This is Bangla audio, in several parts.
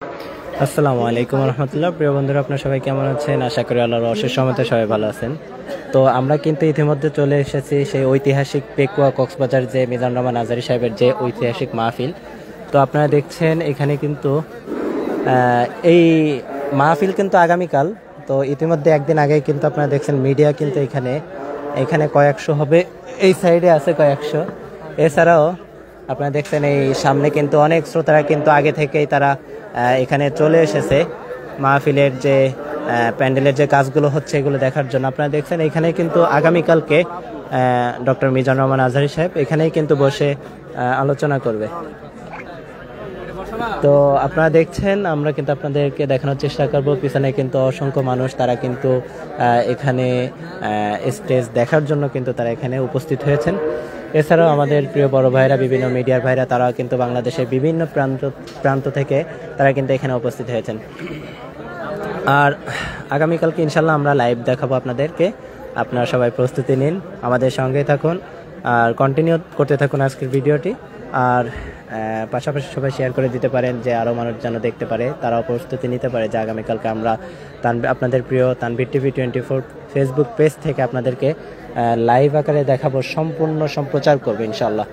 আসসালামু আলাইকুম রহমতুল্লাহ। প্রিয় বন্ধুরা, আপনারা সবাই কেমন আছেন? আশা করি আল্লাহর অশেষ রহমতে সবাই ভালো আছেন। তো আমরা কিন্তু ইতিমধ্যে চলে এসেছি সেই ঐতিহাসিক পেকুয়া কক্সবাজার যে মিজানুর রহমান আজহারী সাহেবের যে ঐতিহাসিক মাহফিল। তো আপনারা দেখছেন এখানে কিন্তু এই মাহফিল কিন্তু আগামীকাল। তো ইতিমধ্যে একদিন আগেই কিন্তু আপনারা দেখছেন মিডিয়া কিন্তু এখানে কয়েকশো হবে, এই সাইডে আছে কয়েকশো। এছাড়াও আপনারা দেখছেন এই সামনে কিন্তু অনেক শ্রোতারা কিন্তু আগে থেকেই তারা এখানে চলে এসেছে মাহফিলের যে প্যান্ডেলের যে কাজগুলো হচ্ছে এগুলো দেখার জন্য। আপনারা দেখছেন এখানে কিন্তু আগামীকালকে ডক্টর মিজানুর রহমান আজহারী সাহেব এখানেই কিন্তু বসে আলোচনা করবে। তো আপনারা দেখছেন আমরা কিন্তু আপনাদেরকে দেখানোর চেষ্টা করব, পিছনে কিন্তু অসংখ্য মানুষ তারা কিন্তু এখানে স্টেজ দেখার জন্য কিন্তু তারা এখানে উপস্থিত হয়েছেন। এছাড়াও আমাদের প্রিয় বড় ভাইরা, বিভিন্ন মিডিয়ার ভাইরা, তারা কিন্তু বাংলাদেশের বিভিন্ন প্রান্ত থেকে তারা কিন্তু এখানে উপস্থিত হয়েছেন। আর আগামীকালকে ইনশাল্লাহ আমরা লাইভ দেখাবো আপনাদেরকে। আপনারা সবাই প্রস্তুতি নিন, আমাদের সঙ্গে থাকুন আর কন্টিনিউ করতে থাকুন আজকের ভিডিওটি। আর পাশাপাশি সবাই শেয়ার করে দিতে পারেন যে আরও মানুষ যেন দেখতে পারে, তারাও প্রস্তুতি নিতে পারে যে আগামীকালকে আমরা আপনাদের প্রিয় তানভীর টিভি 24 ফেসবুক পেজ থেকে আপনাদেরকে লাইভ আকারে দেখাবো, সম্পূর্ণ সম্প্রচার করবে ইনশাল্লাহ।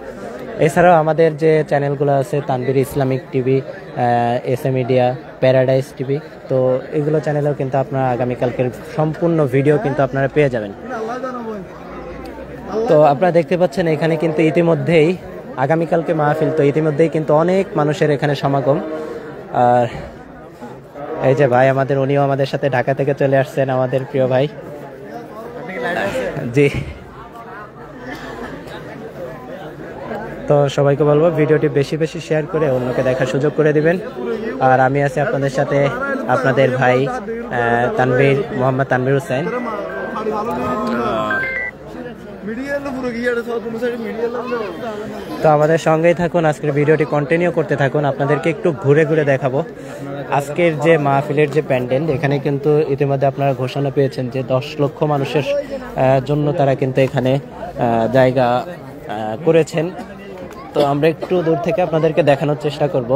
এছাড়াও আমাদের যে চ্যানেলগুলো আছে Tanvir Islamic TV, S A media, paradise TV, তো এগুলো চ্যানেলেও কিন্তু আপনারা আগামীকালকের সম্পূর্ণ ভিডিও কিন্তু আপনারা পেয়ে যাবেন। তো আপনারা দেখতে পাচ্ছেন এখানে কিন্তু ইতিমধ্যেই আগামীকালকে মাহফিল, তো ইতিমধ্যেই কিন্তু অনেক মানুষের এখানে সমাগম। আর এই যে ভাই আমাদের, উনিও আমাদের সাথে ঢাকা থেকে চলে আসছেন, আমাদের প্রিয় ভাই। জি, তো সবাইকে বলবো ভিডিওটি বেশি বেশি শেয়ার করে অন্যকে দেখার সুযোগ করে দিবেন। আর আমি আছি আপনাদের সাথে, আপনাদের ভাই মোহাম্মদ তানভীর হোসেন। তো আমাদের সঙ্গেই থাকুন, আজকের ভিডিওটি কন্টিনিউ করতে থাকুন। আপনাদেরকে একটু ঘুরে ঘুরে দেখাবো আজকের যে মাহফিলের যে প্যান্ডেল। এখানে কিন্তু ইতিমধ্যে আপনারা ঘোষণা পেয়েছেন যে 10 লক্ষ মানুষের জন্য তারা কিন্তু এখানে জায়গা করেছেন। তো আমরা একটু দূর থেকে আপনাদেরকে দেখানোর চেষ্টা করব।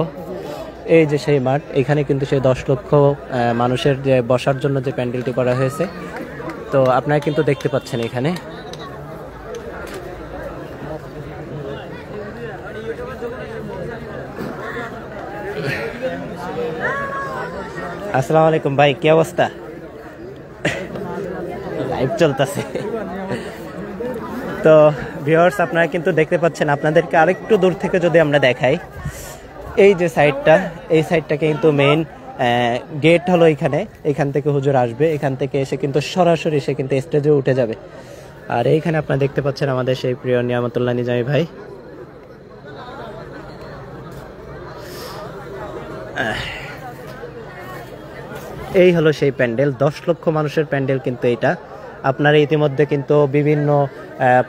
এই যে সেই মাঠ, এখানে কিন্তু সেই 10 লক্ষ মানুষের যে বসার জন্য যে প্যান্ডেলটি করা হয়েছে, তো আপনারা কিন্তু দেখতে পাচ্ছেন এখানে। আসসালামু আলাইকুম ভাই, কি অবস্থা? লাইভ চলতেছে। তো ভিউয়ার্স, আপনারা কিন্তু দেখতে পাচ্ছেন, আপনাদেরকে আরেকটু দূর থেকে যদি আমরা দেখাই, এই যে সাইডটা, এই সাইডটাকে কিন্তু মেইন গেট হলো এখান থেকে হুজুর আসবে, এখান থেকে এসে কিন্তু সরাসরি সে কিন্তু স্টেজে উঠে যাবে। আর এইখানে আপনারা দেখতে পাচ্ছেন আমাদের সেই প্রিয় নিয়ামতুল্লাহ নিজামী ভাই। এই হলো সেই প্যান্ডেল, 10 লক্ষ মানুষের প্যান্ডেল কিন্তু এটা। আপনারা ইতিমধ্যে কিন্তু বিভিন্ন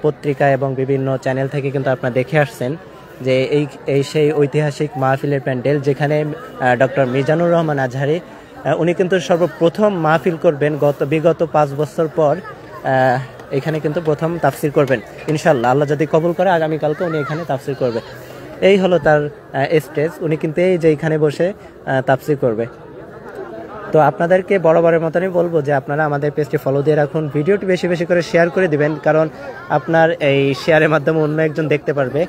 পত্রিকা এবং বিভিন্ন চ্যানেল থেকে কিন্তু আপনারা দেখে আসছেন যে এই সেই ঐতিহাসিক মাহফিলের প্যান্ডেল, যেখানে ডক্টর মিজানুর রহমান আজহারী উনি কিন্তু সর্বপ্রথম মাহফিল করবেন বিগত 5 বছর পর। এখানে কিন্তু প্রথম তাফসির করবেন ইনশাল্লাহ, আল্লাহ যদি কবুল করে আগামীকালকে উনি এখানে তাফসির করবে। এই হলো তার স্টেজ, উনি কিন্তু এই যে এখানে বসে তাফসির করবে। তো আপনাদেরকে বরাবরের মতনই বলবো যে আপনারা আমাদের পেজটি ফলো দিয়ে রাখুন, ভিডিওটি বেশি বেশি করে শেয়ার করে দিবেন, কারণ আপনার এই শেয়ারের মাধ্যমে অন্য একজন দেখতে পারবে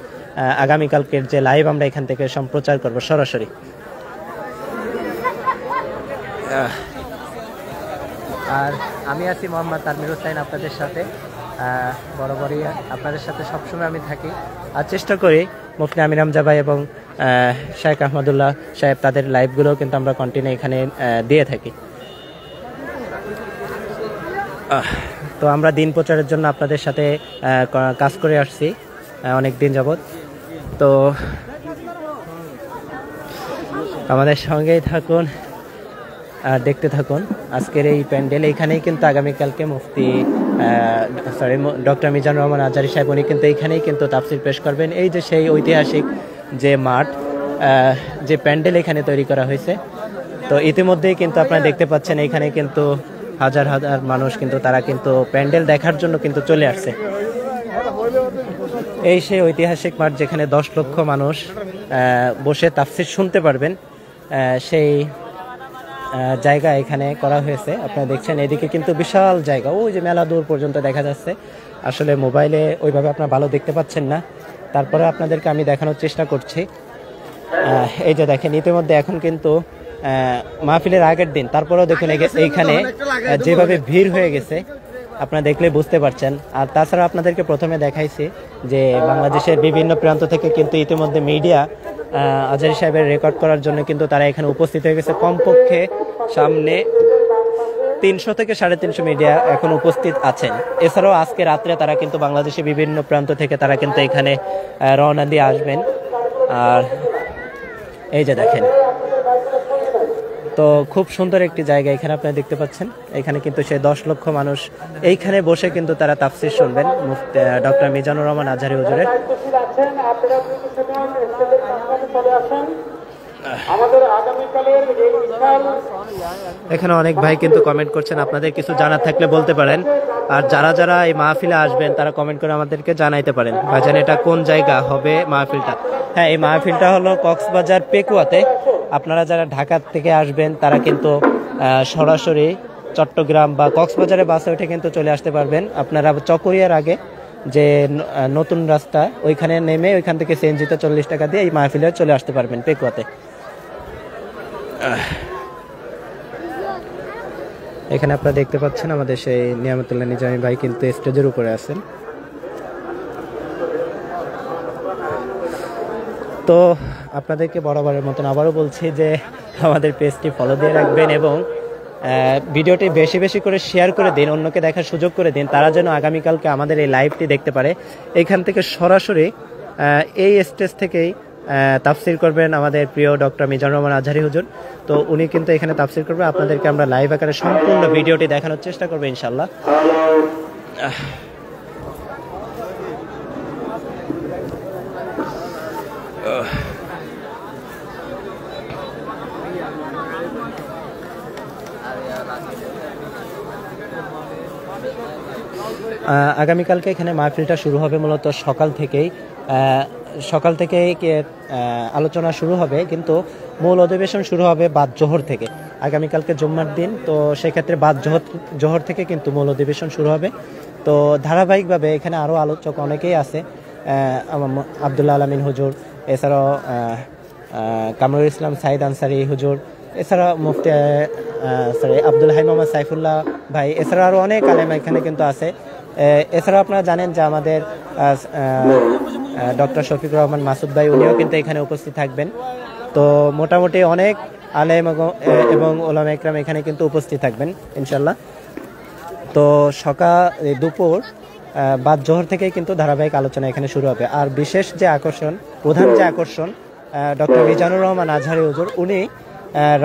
আগামীকালকের যে লাইভ আমরা এখান থেকে সম্প্রচার করব সরাসরি। আর আমি আছি মোহাম্মদ তানভীর হোসেন আপনাদের সাথে, বরাবরই আপনাদের সাথে সবসময় আমি থাকি। আর চেষ্টা করি মুফতি আমির হামজা ভাই এবং শেখ আহমদুল্লাহ সাহেব, তাদের লাইভগুলোও কিন্তু আমরা কন্টিনিউ এখানে দিয়ে থাকি। তো আমরা দিন প্রচারের জন্য আপনাদের সাথে কাজ করে আসছি অনেক দিন যাবৎ। তো আমাদের সঙ্গেই থাকুন আর দেখতে থাকুন আজকের এই প্যান্ডেল। এইখানেই কিন্তু আগামীকালকে ডক্টর মিজানুর রহমান আজহারী সাহেব উনি কিন্তু এইখানেই কিন্তু তাফসির পেশ করবেন। এই যে সেই ঐতিহাসিক যে মাঠ, যে প্যান্ডেল এখানে তৈরি করা হয়েছে, তো ইতিমধ্যেই কিন্তু আপনারা দেখতে পাচ্ছেন এখানে কিন্তু হাজার হাজার মানুষ কিন্তু তারা কিন্তু প্যান্ডেল দেখার জন্য কিন্তু চলে আসছে। এই সেই ঐতিহাসিক মাঠ যেখানে 10 লক্ষ মানুষ বসে তাফসির শুনতে পারবেন। সেই জায়গা এখানে করা হয়েছে। আপনারা দেখছেন এদিকে কিন্তু বিশাল জায়গা, ওই যে মেলা দূর পর্যন্ত দেখা যাচ্ছে। আসলে মোবাইলে ওইভাবে আপনারা ভালো দেখতে পাচ্ছেন না, তারপরে আপনাদেরকে আমি দেখানোর চেষ্টা করছি। এই যে দেখেন ইতিমধ্যে এখন কিন্তু মাহফিলের আগের দিন, তারপরেও দেখুন এইখানে যেভাবে ভিড় হয়ে গেছে আপনারা দেখলে বুঝতে পারছেন। আর তাছাড়া আপনাদেরকে প্রথমে দেখাইছি যে বাংলাদেশের বিভিন্ন প্রান্ত থেকে কিন্তু ইতিমধ্যে মিডিয়া আজহারী সাহেবের রেকর্ড করার জন্য কিন্তু তারা এখানে উপস্থিত হয়ে গেছে। কমপক্ষে সামনে 300 থেকে 350 মিডিয়া এখন উপস্থিত আছেন। এছাড়াও আজকে রাত্রে তারা কিন্তু বাংলাদেশের বিভিন্ন প্রান্ত থেকে তারা কিন্তু এখানে রওনা দিয়ে আসবেন। আর এই যে দেখেন, তো খুব সুন্দর একটি জায়গা এখানে আপনারা দেখতে পাচ্ছেন। এখানে কিন্তু সেই 10 লক্ষ মানুষ এইখানে বসে কিন্তু তারা তাফসীর শুনবেন ডক্টর মিজানুর রহমান আজহারী হুজুরের। এখানে অনেক ভাই কিন্তু কমেন্ট করছেন, আপনাদের কিছু জানার থাকলে বলতে পারেন। আর যারা যারা এই মাহফিলে আসবেন তারা কমেন্ট করে আমাদেরকে জানাইতে পারেন ভাইজান এটা কোন জায়গা হবে মাহফিলটা। হ্যাঁ, এই মাহফিলটা হলো কক্সবাজার পেকুয়াতে। আপনারা যারা ঢাকা থেকে আসবেন তারা কিন্তু সরাসরি চট্টগ্রাম বা কক্সবাজারে বাসে উঠে কিন্তু চলে আসতে পারবেন। আপনারা চকরিয়ার আগে যে নতুন রাস্তা ওইখানে নেমে ওইখান থেকে সিএনজিতে 40 টাকা দিয়ে এই মাহফিলে চলে আসতে পারবেন পেকুয়াতে। এখানে আপনারা দেখতে পাচ্ছেন আমাদের সেই নিয়ামতুল্লাহ নিজামী ভাই কিন্তু স্টেজের উপরে আছেন। তো আপনাদেরকে বরাবরের মতন আবারও বলছি যে আমাদের পেজটি ফলো দিয়ে রাখবেন এবং ভিডিওটি বেশি বেশি করে শেয়ার করে দিন, অন্যকে দেখার সুযোগ করে দিন, তারা যেন আগামীকালকে আমাদের এই লাইভটি দেখতে পারে। এখান থেকে সরাসরি এই স্টেজ থেকেই তাফসির করবেন আমাদের প্রিয় ডক্টর মিজানুর রহমান আজহারী হুজুর। তো উনি কিন্তু এখানে তাফসির করবে, আপনাদেরকে আমরা লাইভ আকারে সম্পূর্ণ ভিডিওটি দেখানোর চেষ্টা করবো ইনশাল্লাহ। আগামীকালকে এখানে মাহফিলটা শুরু হবে মূলত সকাল থেকেই আলোচনা শুরু হবে, কিন্তু মূল অধিবেশন শুরু হবে বাদ জোহর থেকে। আগামীকালকে জুম্মার দিন, তো সেক্ষেত্রে বাদ জোহর থেকে কিন্তু মূল অধিবেশন শুরু হবে। তো ধারাবাহিকভাবে এখানে আরও আলোচক অনেকেই আছে, আব্দুল্লাহ আলামিন হুজুর, এছাড়াও কামরুল ইসলাম সাইদ আনসারি হুজুর, এছাড়া মুফতি আব্দুল হাই মোহাম্মদ সাইফুল্লাহ ভাই, এছাড়া আরও অনেক আলেম এখানে কিন্তু আছে। এছাড়াও আপনারা জানেন যে আমাদের ডক্টর শফিকুর রহমান মাসুদ ভাই উনিও কিন্তু এখানে উপস্থিত থাকবেন। তো মোটামুটি অনেক আলেম এবং ওলামা ইকরাম এখানে কিন্তু উপস্থিত থাকবেন ইনশাল্লাহ। তো দুপুর বাদ জোহর থেকেই কিন্তু ধারাবাহিক আলোচনা এখানে শুরু হবে। আর বিশেষ যে আকর্ষণ, প্রধান যে আকর্ষণ ডক্টর মিজানুর রহমান আজহারী হুজুর, উনি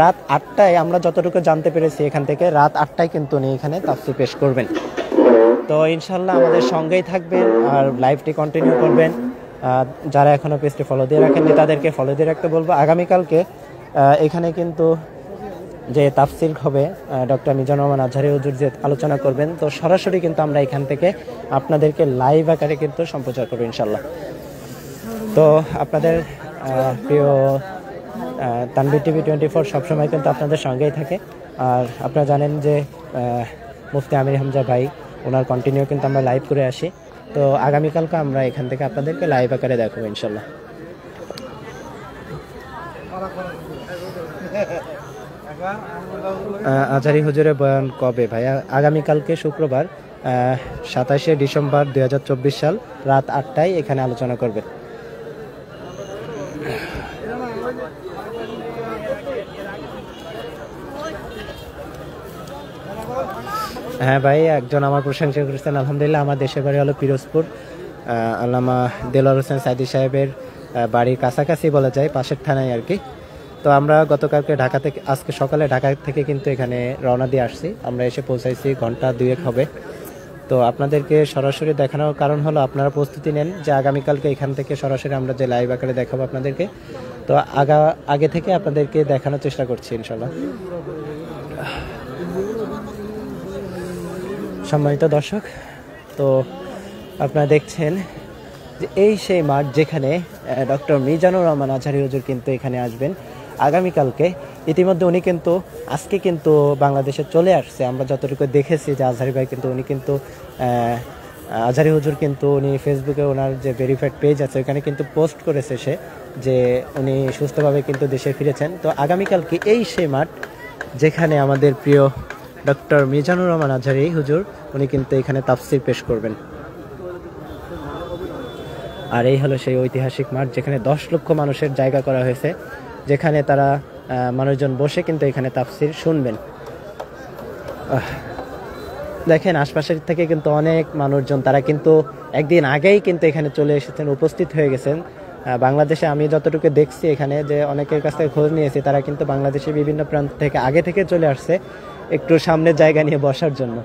রাত 8টায়, আমরা যতটুকু জানতে পেরেছি এখান থেকে, রাত 8টায় কিন্তু উনি এখানে তাফসীর পেশ করবেন। তো ইনশাল্লাহ আমাদের সঙ্গেই থাকবেন আর লাইভটি কন্টিনিউ করবেন। যারা এখনও পেজটি ফলো দিয়ে রাখেননি তাদেরকে ফলো দিয়ে রাখতে বলবো। আগামীকালকে এখানে কিন্তু যে তাফসীর হবে ডক্টর মিজানুর রহমান আজহারী হুজুর যে আলোচনা করবেন, তো সরাসরি কিন্তু আমরা এখান থেকে আপনাদেরকে লাইভ আকারে কিন্তু সম্প্রচার করবো ইনশাল্লাহ। তো আপনাদের প্রিয় তানভীর টিভি 24 সবসময় কিন্তু আপনাদের সঙ্গেই থাকে। আর আপনারা জানেন যে মুফতি আমির হামজা ভাই, ওনার কন্টিনিউ কিন্তু আমরা লাইভ করে আসি। তো আগামীকালকে আমরা এখান থেকে আপনাদেরকে লাইভ আকারে দেখাবো ইনশাল্লাহ। আজহারী হুজুরের বয়ান কবে ভাইয়া? আগামীকালকে শুক্রবার 27শে ডিসেম্বর 2024 সাল রাত 8টায় এখানে আলোচনা করবে। হ্যাঁ ভাই, একজন আমার প্রশংসা করেছেন আলহামদুলিল্লাহ। আমার দেশের বাড়ি হলো পিরোজপুর, আল্লামা দেলোয়ার হোসেন সাইদি সাহেবের বাড়ির কাছাকাছি বলা যায়, পাশের থানায় আর কি। তো আমরা গতকালকে ঢাকা থেকে, আজকে সকালে ঢাকা থেকে কিন্তু এখানে রওনা দিয়ে আসছি। আমরা এসে পৌঁছাইছি ঘন্টা 2 হবে। তো আপনাদেরকে সরাসরি দেখানোর কারণ হলো আপনারা প্রস্তুতি নেন যে আগামীকালকে এখান থেকে সরাসরি আমরা যে লাইভ আকারে দেখাবো আপনাদেরকে। তো আগে থেকে আপনাদেরকে দেখানোর চেষ্টা করছি ইনশাল্লাহ। সম্মানিত দর্শক, তো আপনারা দেখছেন যে এই সেই মাঠ যেখানে ডক্টর মিজানুর রহমান আজহারী হুজুর কিন্তু এখানে আসবেন। আগামীকালকে। ইতিমধ্যে উনি কিন্তু আজকে কিন্তু বাংলাদেশে চলে আসছে, আমরা যতটুকু দেখেছি যে আজহারি ভাই কিন্তু উনি কিন্তু আজহারি হুজুর কিন্তু উনি ফেসবুকে ওনার যে ভেরিফাইড পেজ আছে ওখানে কিন্তু পোস্ট করেছে সে যে উনি সুস্থভাবে কিন্তু দেশে ফিরেছেন। তো আগামীকালকে এই সেই মাঠ যেখানে আমাদের প্রিয় ডক্টর মিজানুর রহমান আজহারি হুজুর উনি কিন্তু এখানে তাফসির পেশ করবেন। আর এই হলো সেই ঐতিহাসিক মাঠ যেখানে 10 লক্ষ মানুষের জায়গা করা হয়েছে, যেখানে তারা মানুষজন বসে কিন্তু এখানে তাফসির শুনবেন। দেখেন আশপাশের থেকে কিন্তু অনেক মানুষজন তারা কিন্তু একদিন আগেই কিন্তু এখানে চলে এসেছেন, উপস্থিত হয়ে গেছেন। বাংলাদেশে আমি যতটুকু দেখছি এখানে যে অনেকের কাছ থেকে খোঁজ নিয়েছি, তারা কিন্তু বাংলাদেশের বিভিন্ন প্রান্ত থেকে আগে থেকে চলে আসছে একটু সামনের জায়গা নিয়ে বসার জন্য।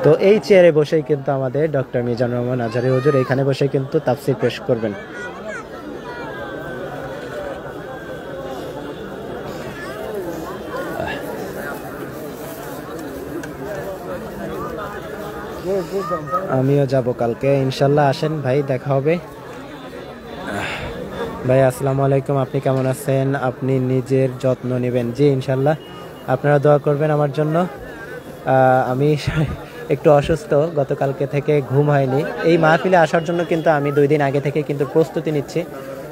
তো এই চেয়ারে বসেই কিন্তু আমাদের ডক্টর মিজানুর রহমান আজহারি হুজুর এখানে বসে কিন্তু তাফসির পেশ করবেন। আমিও যাব কালকে ইনশাল্লাহ, আসেন ভাই, দেখা হবে। ভাই আসসালামু আলাইকুম, আপনি কেমন আছেন? আপনি নিজের যত্ন নেবেন। জি ইনশাল্লাহ, আপনারা দোয়া করবেন আমার জন্য। আমি একটু অসুস্থ, গতকালকে থেকে ঘুম হয়নি। এই মাহফিলে আসার জন্য কিন্তু আমি 2 দিন আগে থেকে কিন্তু প্রস্তুতি নিচ্ছি।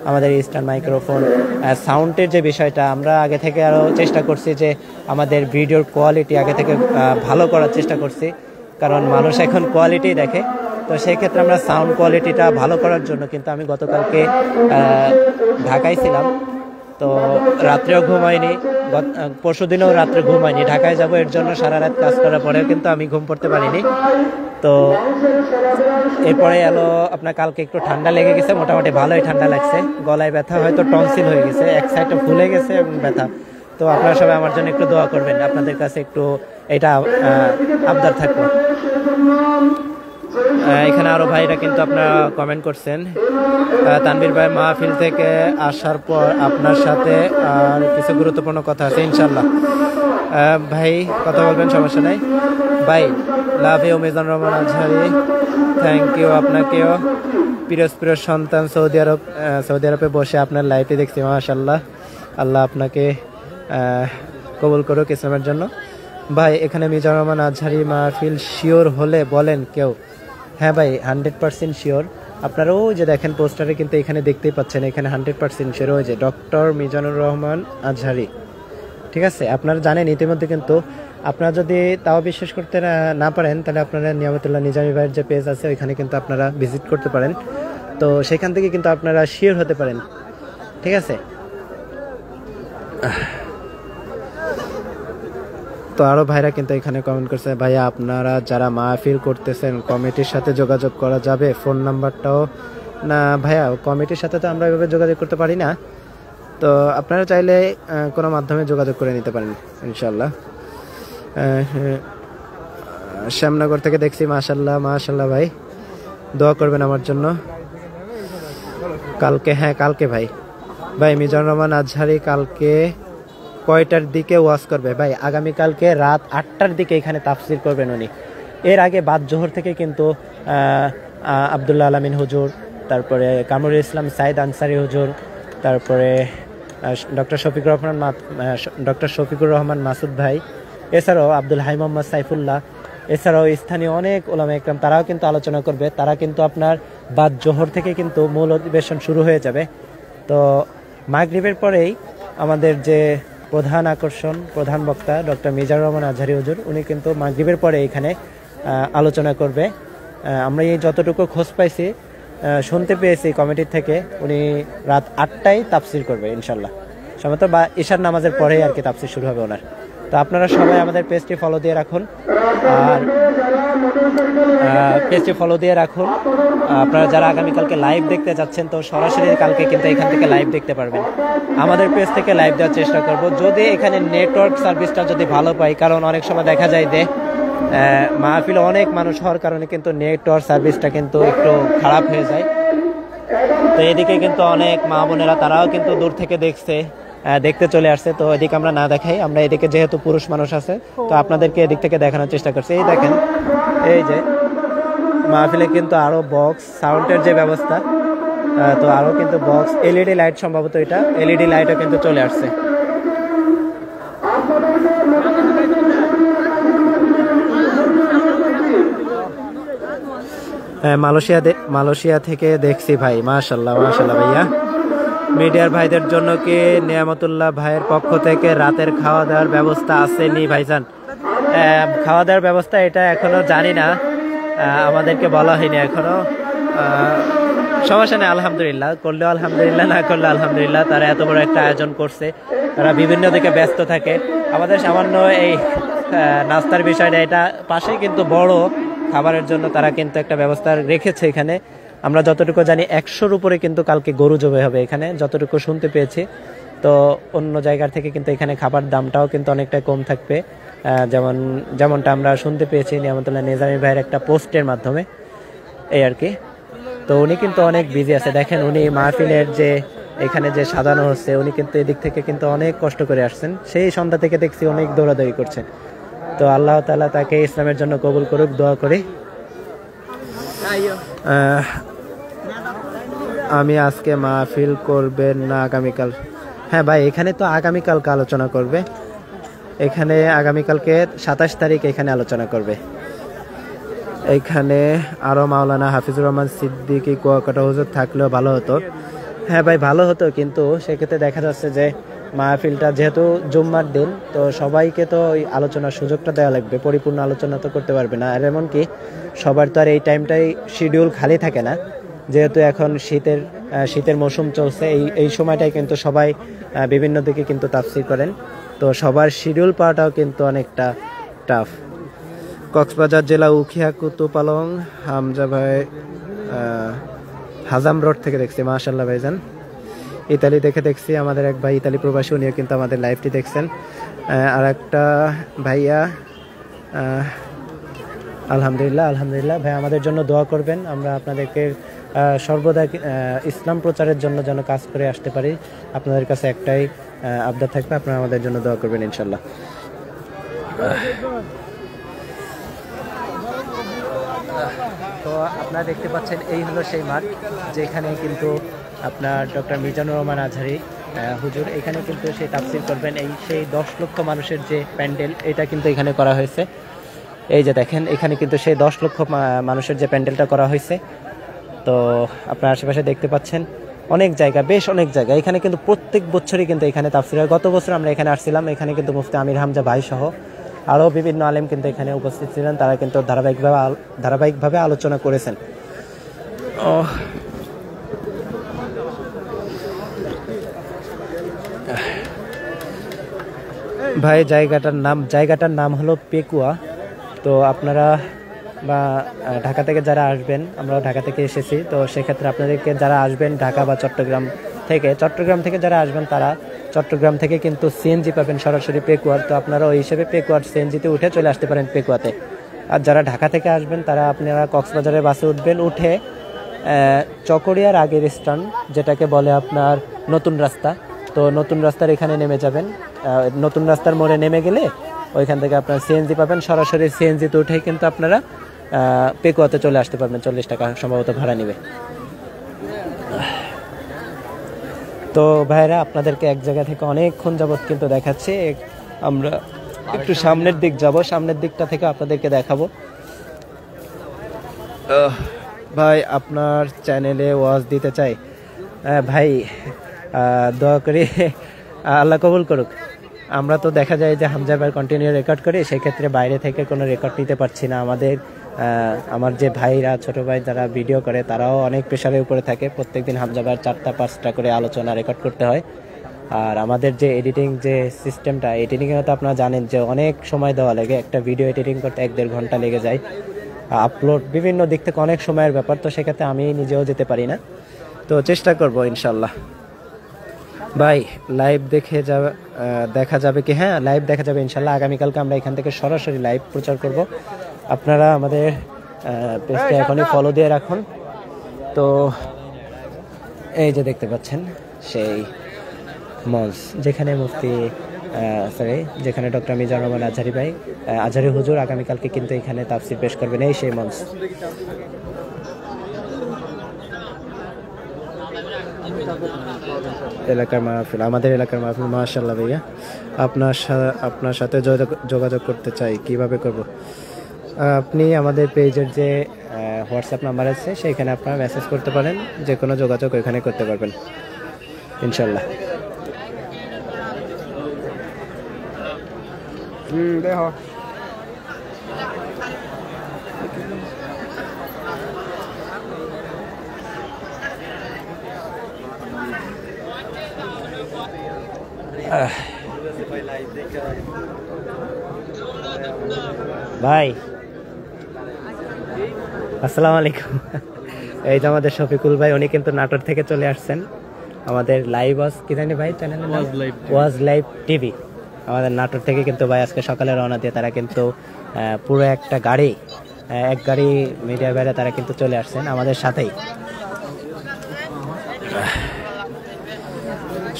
আমাদের ইস্টার্ন মাইক্রোফোন সাউন্ডের যে বিষয়টা আমরা আগে থেকে আরও চেষ্টা করছি যে আমাদের ভিডিওর কোয়ালিটি আগে থেকে ভালো করার চেষ্টা করছি, কারণ মানুষ এখন কোয়ালিটি দেখে। তো সেই ক্ষেত্রে আমরা সাউন্ড কোয়ালিটিটা ভালো করার জন্য কিন্তু আমি গতকালকে ঢাকায় ছিলাম, তো রাত্রেও ঘুমাইনি, পরশু দিনেও রাত্রে ঘুমাইনি। ঢাকায় যাব এর জন্য সারা রাত কাজ করার পরেও কিন্তু আমি ঘুম পড়তে পারিনি। তো এরপরে এলো আপনার কালকে একটু ঠান্ডা লেগে গেছে, মোটামুটি ভালোই ঠান্ডা লাগছে, গলায় ব্যথা, হয়তো টনসিল হয়ে গেছে, এক সাইডটা ফুলে গেছে এবং ব্যথা। তো আপনারা সবাই আমার জন্য একটু দোয়া করবেন, আপনাদের কাছে একটু এটা আবদার থাকবো। এখানে আরো ভাইরা কিন্তু আপনারা কমেন্ট করছেন। তানভীর ভাই, মাহফিল থেকে আসার পর আপনার সাথে আর কিছু গুরুত্বপূর্ণ কথা আছে ইনশাল্লাহ। ভাই কথা বলবেন, সমস্যা নাই ভাই। Love you Mizanur Rahman Azhari, thank you আপনাকেও। পিরোজ সন্তান সৌদি আরবে বসে আপনার লাইভে দেখছি, মাশাআল্লাহ, আল্লাহ আপনাকে কবুল করুক ইসলামের জন্য। ভাই এখানে মিজানুর রহমান আজহারি মাহফিল শিওর হলে বলেন কেউ। হ্যাঁ ভাই 100% শিওর। আপনারা ওই যে দেখেন পোস্টারে কিন্তু এখানে দেখতেই পাচ্ছেন, এখানে 100% শিওর, ওই যে ডক্টর মিজানুর রহমান আজহারি। ঠিক আছে, আপনারা জানেন ইতিমধ্যে কিন্তু। আপনারা যদি তাও বিশ্বাস করতে না পারেন তাহলে আপনারা নিয়ামতুল্লাহ নিজামী ভাইয়ের যে পেজ আছে ওইখানে কিন্তু আপনারা ভিজিট করতে পারেন, তো সেখান থেকে কিন্তু আপনারা শিওর হতে পারেন। ঠিক আছে, তো আরো ভাইরা কিন্তু এখানে কমেন্ট করছে, ভাইয়া আপনারা যারা মাহফিল করতেছেন কমিটির সাথে যোগাযোগ করা যাবে? ফোন নাম্বারটাও না ভাইয়া, কমিটির সাথে তো আমরা এভাবে যোগাযোগ করতে পারি না, তো আপনারা চাইলে কোনো মাধ্যমে যোগাযোগ করে নিতে পারেন ইনশাল্লাহ। শ্যামনগর থেকে দেখছি, মাশাল্লাহ মাশাল্লাহ ভাই, দোয়া করবেন আমার জন্য। কালকে, হ্যাঁ কালকে ভাই মিজানুর রহমান আজহারি কালকে কয়টার দিকে ওয়াজ করবে? ভাই আগামীকালকে রাত 8টার দিকে এখানে তাফসির করবেন উনি। এর আগে বাদ জোহর থেকে কিন্তু আব্দুল্লাহ আলামিন হুজুর, তারপরে কামরুল ইসলাম সাইদ আনসারি হুজুর, তারপরে ডক্টর শফিকুর রহমান মাসুদ ভাই, এছাড়াও আব্দুল হাই মোহাম্মদ সাইফুল্লাহ, এছাড়াও স্থানীয় অনেক ওলামা ইকরাম তারাও কিন্তু আলোচনা করবে। তারা কিন্তু আপনার বাদ জোহর থেকে কিন্তু মূল অধিবেশন শুরু হয়ে যাবে। তো মাগরিবের পরেই আমাদের যে প্রধান আকর্ষণ, প্রধান বক্তা ডক্টর মিজানুর রহমান আজহারি হুজুর, উনি কিন্তু মাগরিবের পরে এখানে আলোচনা করবে। আমরা এই যতটুকু খোঁজ পাইছি, শুনতে পেয়েছি কমিটির থেকে, উনি রাত 8টায় তাফসির করবে ইনশাল্লাহ, সম্ভবত বা ঈশার নামাজের পরেই আর কি তাফসির শুরু হবে ওনার। তো আপনারা সবাই আমাদের পেজটি ফলো দিয়ে রাখুন, আর পেজটি ফলো দিয়ে রাখুন। আপনারা যারা আগামীকালকে লাইভ দেখতে যাচ্ছেন তো সরাসরি কালকে কিন্তু এখান থেকে লাইভ দেখতে পারবেন। আমাদের পেজ থেকে লাইভ দেওয়ার চেষ্টা করব, যদি এখানে নেটওয়ার্ক সার্ভিসটা যদি ভালো পাই, কারণ অনেক সময় দেখা যায় যে মাহফিলে অনেক মানুষ হওয়ার কারণে কিন্তু নেটওয়ার্ক সার্ভিসটা কিন্তু একটু খারাপ হয়ে যায়। তো এদিকে কিন্তু অনেক মা বোনেরা তারাও কিন্তু দূর থেকে দেখতে চলে আসছে, তো এদিকে আমরা না দেখাই, আমরা এদিকে যেহেতু পুরুষ মানুষ আছে তো আপনাদেরকে এদিক থেকে দেখানোর চেষ্টা করছি। এই দেখেন, এই যে মাহফিলে কিন্তু আরো বক্স সাউন্ডের যে ব্যবস্থা তো আরও কিন্তু বক্স এলইডি লাইট সম্ভবত এটা এলইডি লাইটও কিন্তু চলে আসছে। মালয়েশিয়া থেকে দেখছি ভাই, মাশাল্লাহ মাশাল্লাহ ভাইয়া। মিডিয়ার ভাইদের জন্য কি নিয়ামতুল্লাহ ভাইয়ের পক্ষ থেকে রাতের খাওয়া দাওয়ার ব্যবস্থা আছে নি ভাইজান? খাওয়া দাওয়ার ব্যবস্থা এটা এখনো জানি না, আমাদেরকে বলা হয়নি এখনো। সমস্যা নেই, আলহামদুলিল্লাহ, করলেও আলহামদুলিল্লাহ, না করলে আলহামদুলিল্লাহ। তারা এত বড় একটা আয়োজন করছে, তারা বিভিন্ন দিকে ব্যস্ত থাকে। আমাদের সামান্য এই নাস্তার বিষয়টা, এটা পাশেই কিন্তু বড় খাবারের জন্য তারা কিন্তু একটা ব্যবস্থা রেখেছে এখানে। আমরা যতটুকু জানি 100-র উপরে কিন্তু কালকে গরু জবাই হবে এখানে, যতটুকু শুনতে পেয়েছি। তো অন্য জায়গার থেকে কিন্তু এখানে খাবার দামটাও কিন্তু অনেকটা কম থাকবে, যেমনটা আমরা শুনতে পেয়েছি নিয়ামতুল্লাহ নিজামী ভাইয়ের একটা পোস্টের মাধ্যমে, এই আর কি। তো উনি কিন্তু অনেক বিজি আছে, দেখেন উনি মাহফিলের যে এখানে যে সাজানো হচ্ছে, উনি কিন্তু এদিক থেকে কিন্তু অনেক কষ্ট করে আসছেন, সেই সন্ধ্যা থেকে দেখছি অনেক দৌড়াদৌড়ি করছেন। তো আল্লাহ তাআলা তাকে ইসলামের জন্য কবুল করুক, দোয়া করি। আমি আজকে মাহফিল করবেন না আগামীকাল? হ্যাঁ ভাই, এখানে তো আগামীকালকে আলোচনা করবে, এখানে আগামীকালকে 27 তারিখ এখানে আলোচনা করবে। এইখানে আরও মাওলানা হাফিজুর রহমান সিদ্দিকী কুয়াকাটা হুজুর থাকলেও ভালো হতো। হ্যাঁ ভাই, ভালো হতো, কিন্তু সেক্ষেত্রে দেখা যাচ্ছে যে মাহফিলটা যেহেতু জুম্মার দিন, তো সবাইকে তো ওই আলোচনার সুযোগটা দেওয়া লাগবে, পরিপূর্ণ আলোচনা তো করতে পারবে না। আর এমনকি সবার তো আর এই টাইমটাই শিডিউল খালি থাকে না, যেহেতু এখন শীতের মৌসুম চলছে, এই সময়টাই কিন্তু সবাই বিভিন্ন দিকে কিন্তু তাফসীর করেন, তো সবার শিডিউল পাওয়াটাও কিন্তু অনেকটা টাফ। কক্সবাজার জেলা উখিয়া কুতুপালং হামজা ভাই হাজাম রোড থেকে দেখছি, মাশাআল্লাহ ভাইজান। ইতালি থেকে দেখছি, আমাদের এক ভাই ইতালি প্রবাসী, উনিও কিন্তু আমাদের লাইভটি দেখছেন। আর একটা ভাইয়া, আলহামদুলিল্লাহ আলহামদুলিল্লাহ ভাই, আমাদের জন্য দোয়া করবেন, আমরা আপনাদেরকে সর্বদা ইসলাম প্রচারের জন্য যেন কাজ করে আসতে পারি। আপনাদের কাছে একটাই আবদার থাকবে, আপনারা আমাদের জন্য দোয়া করবেন ইনশাল্লাহ। তো আপনারা দেখতে পাচ্ছেন এই হলো সেই মাঠ, যেখানে কিন্তু আপনার ডক্টর মিজানুর রহমান আজহারী হুজুর এখানে কিন্তু সেই তাফসীর করবেন। সেই 10 লক্ষ মানুষের যে প্যান্ডেল, এটা কিন্তু এখানে করা হয়েছে। এই যে দেখেন, এখানে কিন্তু সেই 10 লক্ষ মানুষের যে প্যান্ডেলটা করা হয়েছে। তো আপনার আশেপাশে দেখতে পাচ্ছেন অনেক জায়গা, বেশ অনেক জায়গা। এখানে কিন্তু প্রত্যেক বছরই কিন্তু এখানে তাফসীর হয়। গত বছর আমরা এখানে আসছিলাম, এখানে কিন্তু মুফতি আমির হামজা ভাই সহ আরও বিভিন্ন আলেম কিন্তু এখানে উপস্থিত ছিলেন, তারা কিন্তু ধারাবাহিকভাবে আলোচনা করেছেন। ভাই জায়গাটার নাম হলো পেকুয়া। তো আপনারা বা ঢাকা থেকে যারা আসবেন, আমরা ঢাকা থেকে এসেছি, তো সেক্ষেত্রে আপনাদেরকে যারা আসবেন ঢাকা বা চট্টগ্রাম থেকে যারা আসবেন, তারা চট্টগ্রাম থেকে কিন্তু সিএনজি পাবেন সরাসরি পেকুয়ার। তো আপনারা ওই হিসেবে পেকুয়ার সিএনজিতে উঠে চলে আসতে পারেন পেকুয়াতে। আর যারা ঢাকা থেকে আসবেন, তারা আপনারা কক্সবাজারের বাসে উঠবেন, উঠে চকরিয়ার আগের স্ট্যান্ড, যেটাকে বলে আপনার নতুন রাস্তা, তো নতুন রাস্তার এখানে নেমে যাবেন। নতুন রাস্তার মোড়ে নেমে গেলে ওইখান থেকে আপনার সিএনজি পাবেন, সরাসরি সিএনজিতে উঠেই কিন্তু আপনারা পেকুয়াতে চলে আসতে পারবেন। 40 টাকা সম্ভবত ভাড়া নেবে। তো ভাইরা, আপনাদেরকে এক জায়গা থেকে অনেকক্ষণ যাবত কিন্তু দেখাচ্ছি, আমরা একটু সামনের দিক যাব, সামনের দিকটা থেকে আপনাদেরকে দেখাবো। ভাই, আপনার চ্যানেলে ওয়াজ দিতে চাই। ভাই, দোয়া করি আল্লাহ কবুল করুক। আমরা তো দেখা যায় যে হামজা ভাই কন্টিনিউ রেকর্ড করি, সেক্ষেত্রে বাইরে থেকে কোনো রেকর্ড নিতে পারছি না। আমার যে ভাইরা, ছোট ভাই যারা ভিডিও করে, তারাও অনেক প্রেশারের উপরে থাকে। প্রত্যেকদিন হামজা ভাইয়ের 4টা-5টা করে আলোচনা রেকর্ড করতে হয়। আর আমাদের যে এডিটিং যে সিস্টেমটা, এডিটিংয়ে তো আপনারা জানেন যে অনেক সময় দেওয়া লাগে, একটা ভিডিও এডিটিং করতে 1-1.5 ঘন্টা লেগে যায়। আপলোড বিভিন্ন দিক থেকে অনেক সময়ের ব্যাপার, তো সেক্ষেত্রে আমি নিজেও যেতে পারি না, তো চেষ্টা করব ইনশাল্লাহ। ভাই, লাইভ দেখা যাবে কি? হ্যাঁ, লাইভ দেখা যাবে ইনশাল্লাহ। আগামীকালকে আমরা এখান থেকে সরাসরি লাইভ প্রচার করব। আপনারা আমাদের পেজটা এখনই ফলো দিয়ে রাখুন। তো এই যে দেখতে পাচ্ছেন সেই মঞ্চ, যেখানে যেখানে ডক্টর মিজানুর রহমান আজহারী হুজুর আগামীকালকে কিন্তু এখানে তাফসীর পেশ করবেন, এই সেই মঞ্চ। এলাকার মাহফিল, আমাদের এলাকার মাহফিল। মাশাআল্লাহ ভাইয়া, আপনার সাথে যোগাযোগ করতে চাই, কিভাবে করব? আপনি আমাদের পেজের যে হোয়াটসঅ্যাপ নাম্বার আছে সেইখানে আপনারা মেসেজ করতে পারেন, যে কোনো যোগাযোগ ওইখানে করতে পারবেন ইনশাল্লাহ। ভাই আসসালামু আলাইকুম। এই যে আমাদের শফিকুল ভাই, উনি কিন্তু নাটোর থেকে চলে আসছেন। আমাদের লাইভ কি জানি ভাই চ্যানেল, ওয়াজ লাইভ টিভি, আমাদের নাটোর থেকে কিন্তু ভাই আজকে সকালে রওনা দিয়ে তারা কিন্তু পুরো একটা গাড়ি, এক গাড়ি মিডিয়া বাইরে তারা কিন্তু চলে আসছেন আমাদের সাথেই।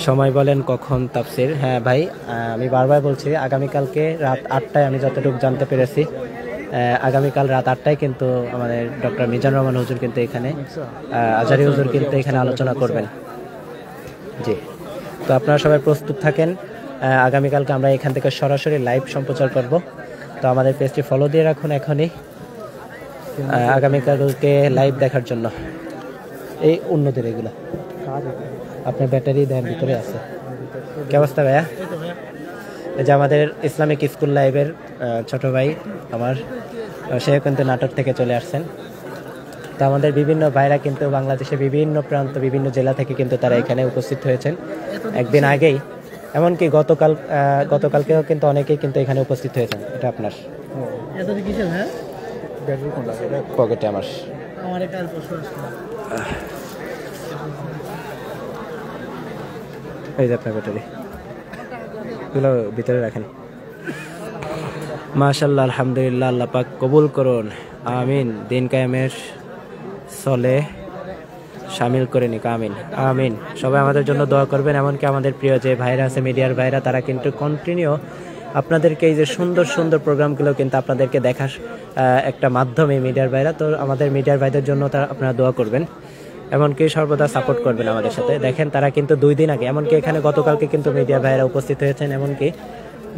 সময় বলেন কখন তাফসির? হ্যাঁ ভাই, আমি বারবার বলছি আগামীকালকে রাত 8টায়, আমি যতটুকু জানতে পেরেছি আগামীকাল রাত 8টায় কিন্তু আমাদের ডক্টর মিজানুর রহমান হুজুর কিন্তু এখানে, আজহারী হুজুর কিন্তু এখানে আলোচনা করবেন। জি, তো আপনারা সবাই প্রস্তুত থাকেন। আগামীকালকে আমরা এখান থেকে সরাসরি লাইভ সম্প্রচার করব। তো আমাদের পেজটি ফলো দিয়ে রাখুন এখনই, আগামীকালকে লাইভ দেখার জন্য। এই অন্যদের এগুলা আপনার ব্যাটারি দেন ভিতরে আছে। কি অবস্থা ভাইয়া? এই যে আমাদের ইসলামিক স্কুল লাইভের ছোট ভাই আমার, সে কিন্তু নাটোর থেকে চলে আসছেন। তো আমাদের বিভিন্ন ভাইরা কিন্তু বাংলাদেশের বিভিন্ন প্রান্ত, বিভিন্ন জেলা থেকে কিন্তু তারা এখানে উপস্থিত হয়েছেন একদিন আগেই। এমনকি গতকালকেও কিন্তু অনেকেই কিন্তু এখানে উপস্থিত হয়েছেন। এটা আপনার পকেটে আমার এই যে আপনার ব্যাটারি এগুলো ভিতরে রাখেন। মাশাআল্লাহ, আলহামদুলিল্লাহ, আল্লাহ পাক কবুল করুন, আমিন। দিন কায়েমের চলে শামিল করে নিক, আমিন আমিন। সবাই আমাদের জন্য দোয়া করবেন। এমনকি আমাদের প্রিয় যে ভাইরা আছে, মিডিয়ার ভাইরা, তারা কিন্তু কন্টিনিউ আপনাদেরকে এই যে সুন্দর সুন্দর প্রোগ্রামগুলো কিন্তু আপনাদেরকে দেখার একটা মাধ্যমে মিডিয়ার ভাইরা। তো আমাদের মিডিয়ার ভাইদের জন্য তারা আপনারা দোয়া করবেন, এমনকি সর্বদা সাপোর্ট করবেন আমাদের সাথে। দেখেন তারা কিন্তু 2 দিন আগে, এমনকি এখানে গতকালকে কিন্তু মিডিয়া ভাইরা উপস্থিত হয়েছেন, এমনকি